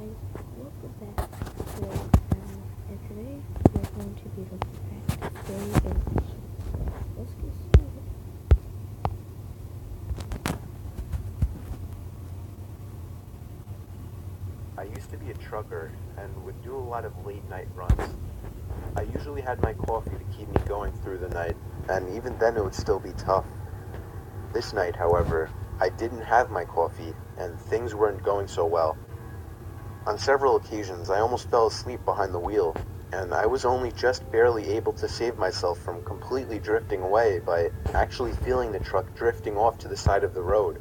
guys, welcome back to our channel, and today we're going to be looking at scary inventions. Let's get started. I used to be a trucker and would do a lot of late night runs. I usually had my coffee to keep me going through the night, and even then it would still be tough. This night, however, I didn't have my coffee, and things weren't going so well. On several occasions, I almost fell asleep behind the wheel, and I was only just barely able to save myself from completely drifting away by actually feeling the truck drifting off to the side of the road.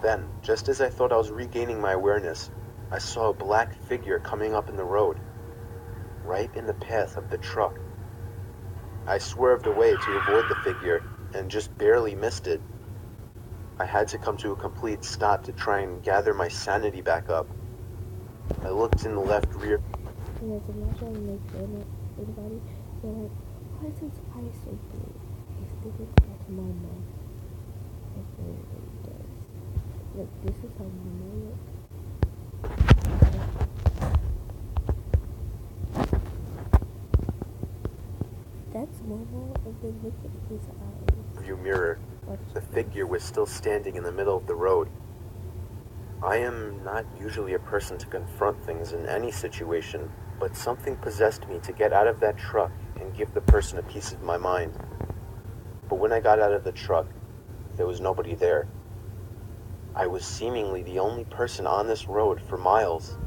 Then, just as I thought I was regaining my awareness, I saw a black figure coming up in the road, right in the path of the truck. I swerved away to avoid the figure, and just barely missed it. I had to come to a complete stop to try and gather my sanity back up. I looked in the left rear. And as imagine like everybody, they're like, why is this ice so blue? It's because that's my mom. It really does. Look, this is how Momo looks. That's Momo, and then look at his eyes. View mirror. The figure was still standing in the middle of the road. I am not usually a person to confront things in any situation, but something possessed me to get out of that truck and give the person a piece of my mind. But when I got out of the truck, there was nobody there. I was seemingly the only person on this road for miles.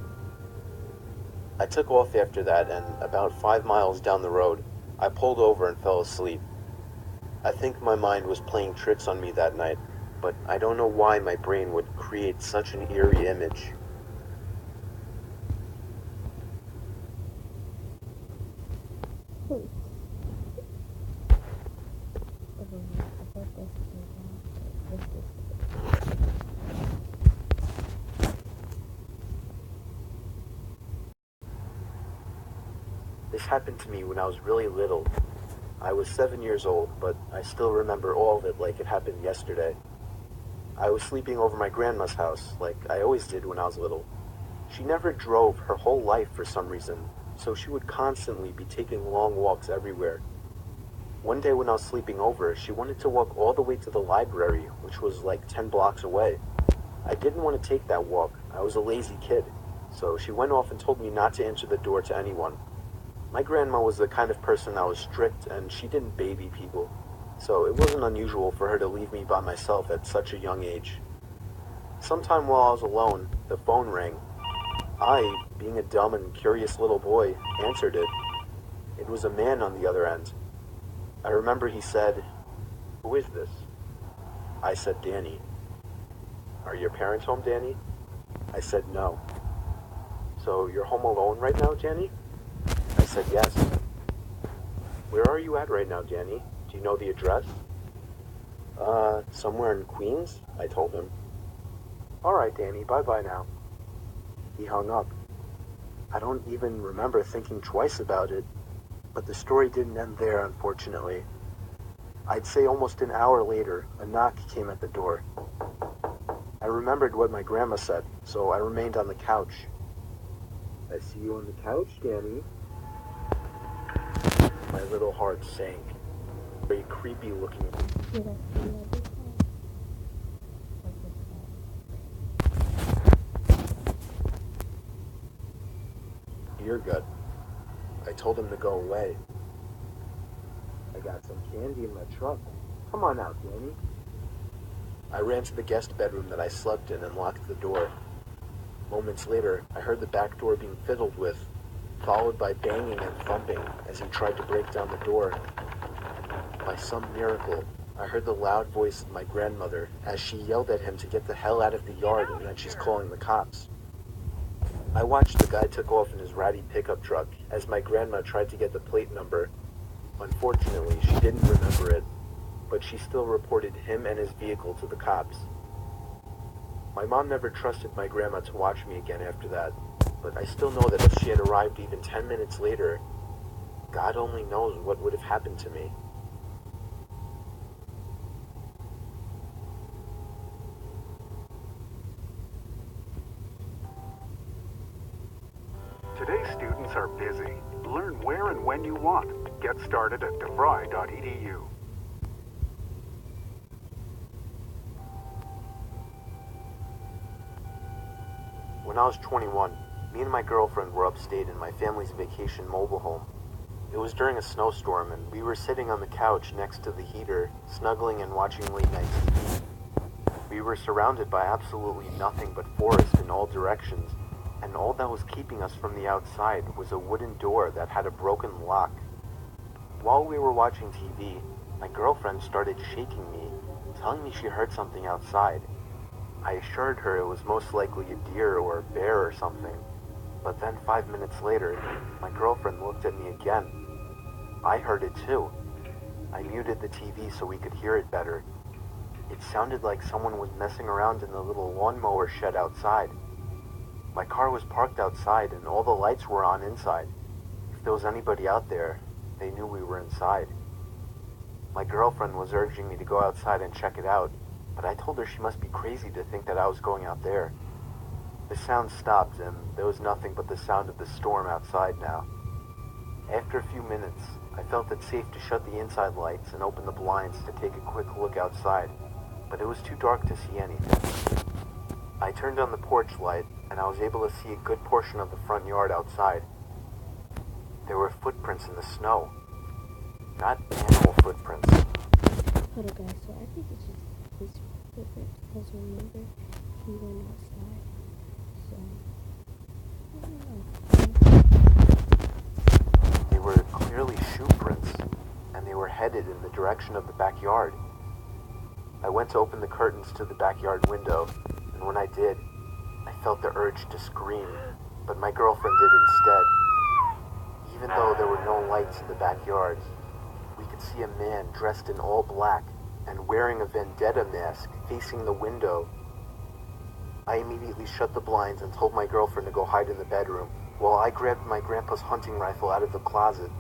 I took off after that, and about 5 miles down the road, I pulled over and fell asleep. I think my mind was playing tricks on me that night, but I don't know why my brain would create such an eerie image. This happened to me when I was really little. I was 7 years old, but I still remember all of it like it happened yesterday. I was sleeping over my grandma's house, like I always did when I was little. She never drove her whole life for some reason, so she would constantly be taking long walks everywhere. One day when I was sleeping over, she wanted to walk all the way to the library, which was like 10 blocks away. I didn't want to take that walk. I was a lazy kid, so she went off and told me not to answer the door to anyone. My grandma was the kind of person that was strict, and she didn't baby people, so it wasn't unusual for her to leave me by myself at such a young age. Sometime while I was alone, the phone rang. I, being a dumb and curious little boy, answered it. It was a man on the other end. I remember he said, "Who is this?" I said, "Danny." "Are your parents home, Danny?" I said, "No." "So you're home alone right now, Danny?" I said, "Yes." "Where are you at right now, Danny? Do you know the address?" Somewhere in Queens," I told him. "All right, Danny, bye-bye now." He hung up. I don't even remember thinking twice about it, but the story didn't end there, unfortunately. I'd say almost an hour later, a knock came at the door. I remembered what my grandma said, so I remained on the couch. "I see you on the couch, Danny." My little heart sank. Very creepy looking. Yeah, that's the other side. Ear gut. I told him to go away. "I got some candy in my truck. Come on out, Danny." I ran to the guest bedroom that I slept in and locked the door. Moments later, I heard the back door being fiddled with, followed by banging and thumping as he tried to break down the door. By some miracle, I heard the loud voice of my grandmother as she yelled at him to get the hell out of the yard and that she's calling the cops. I watched the guy take off in his ratty pickup truck as my grandma tried to get the plate number. Unfortunately, she didn't remember it, but she still reported him and his vehicle to the cops. My mom never trusted my grandma to watch me again after that, but I still know that if she had arrived even 10 minutes later, God only knows what would have happened to me. Today's students are busy. Learn where and when you want. Get started at devry.edu. When I was 21, me and my girlfriend were upstate in my family's vacation mobile home. It was during a snowstorm, and we were sitting on the couch next to the heater, snuggling and watching late-night TV. We were surrounded by absolutely nothing but forest in all directions, and all that was keeping us from the outside was a wooden door that had a broken lock. While we were watching TV, my girlfriend started shaking me, telling me she heard something outside. I assured her it was most likely a deer or a bear or something, but then 5 minutes later, my girlfriend looked at me again. I heard it too. I muted the TV so we could hear it better. It sounded like someone was messing around in the little lawnmower shed outside. My car was parked outside and all the lights were on inside. If there was anybody out there, they knew we were inside. My girlfriend was urging me to go outside and check it out, but I told her she must be crazy to think that I was going out there. The sound stopped and there was nothing but the sound of the storm outside now. After a few minutes, I felt it safe to shut the inside lights and open the blinds to take a quick look outside, but it was too dark to see anything. I turned on the porch light and I was able to see a good portion of the front yard outside. There were footprints in the snow. Not animal footprints. Hold on, guys. So I think it's just his footprint, because remember, he went outside. So, I don't know. They were clearly shoe prints, and they were headed in the direction of the backyard. I went to open the curtains to the backyard window, and when I did, I felt the urge to scream, but my girlfriend did instead. Even though there were no lights in the backyard, we could see a man dressed in all black and wearing a vendetta mask facing the window. I immediately shut the blinds and told my girlfriend to go hide in the bedroom, while I grabbed my grandpa's hunting rifle out of the closet.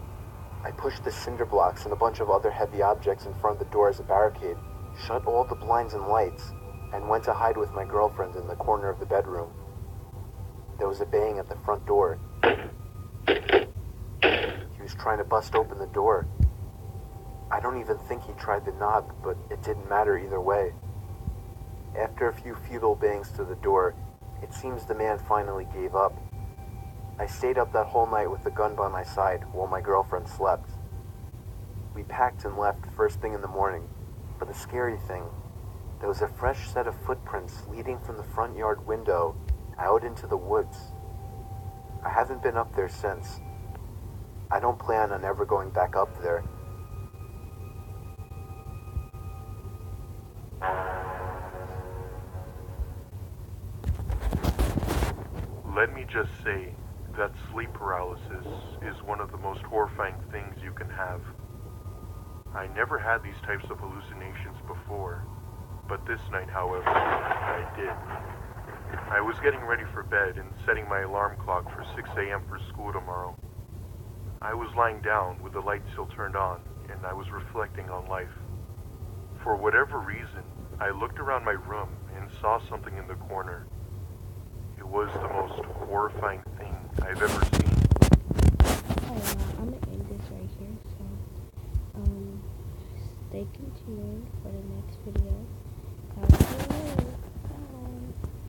I pushed the cinder blocks and a bunch of other heavy objects in front of the door as a barricade, shut all the blinds and lights, and went to hide with my girlfriend in the corner of the bedroom. There was a bang at the front door. He was trying to bust open the door. I don't even think he tried the knob, but it didn't matter either way. After a few futile bangs to the door, it seems the man finally gave up. I stayed up that whole night with the gun by my side while my girlfriend slept. We packed and left first thing in the morning, but the scary thing, there was a fresh set of footprints leading from the front yard window out into the woods. I haven't been up there since. I don't plan on ever going back up there. Let me just say that sleep paralysis is one of the most horrifying things you can have. I never had these types of hallucinations before, but this night, however, I did. I was getting ready for bed and setting my alarm clock for 6 a.m. for school tomorrow. I was lying down with the light still turned on, and I was reflecting on life. For whatever reason, I looked around my room and saw something in the corner. It was the most horrifying thing I've ever seen. Alright, I'm gonna end this right here. So, stay tuned for the next video. Have a good one.